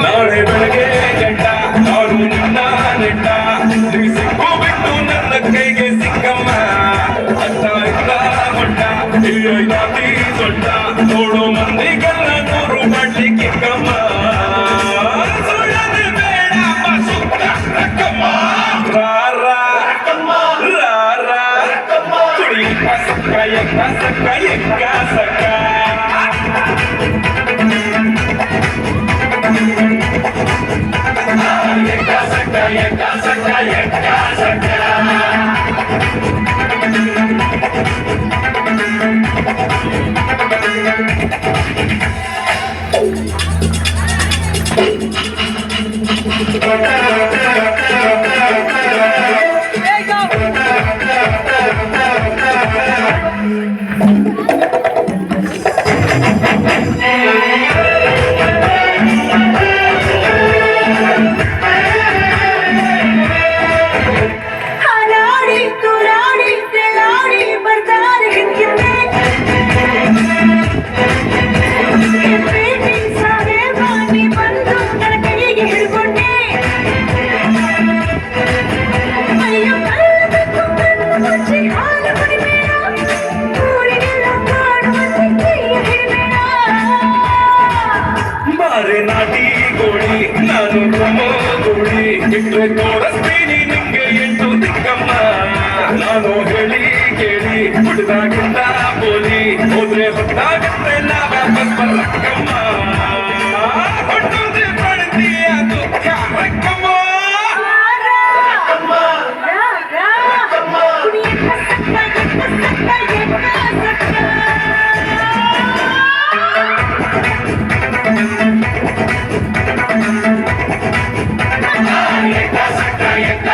ನಾಳೆ ಬೆಳಗ್ಗೆ ಗಂಟ ನಾನು ನಿನ್ನ ನೆಟ್ಟ ಸಿಕ್ಕು ಬಿಟ್ಟು ನನ್ನ ಕೈಗೆ ಸಿಕ್ಕಮ್ಮ ಅಂತ ಇಲ್ಲ ಮೊಟ್ಟ ಇಲ್ಲೈದಾತಿ ಸೊಟ್ಟ ನೋಡೋ ಮಂದಿಗೆಲ್ಲ ನೂರು ಮಾಡ್ಲಿ ಕಿಕ್ಕಮ್ಮ ಸುಳ್ಳದೆ ಬೇಡ ಸುತ್ತ ರಕ್ಕಮ್ಮ ರಾರ ರಾರ ತುಳಿ ಸಕ್ಕ ಎಕ್ಕ ಸಕ್ಕ ನಾಟಿ ಗೋಳಿ ನಾನು ಗೋಳಿ ಇಟ್ಟರೆ ತೋರಿಸ್ತೀನಿ ನಿಂಗೆ ಎಂಟು ದಿಕ್ಕಮ್ಮ ನಾನು ಹೇಳಿ ಕೇಳಿ ಹುಡುಗಾಗಿಂದ ಬೋಲಿ ಹೋದ್ರೆ ಹೊತ್ತಾಗುತ್ತೆ ನಾವ ಬರಕ್ಕಮ್ಮ ಹೊಟ್ಟೋದ್ರೆ ಪಡ್ತೀಯ ದುಃಖ ರಕ್ಕಮ್ಮ Saka,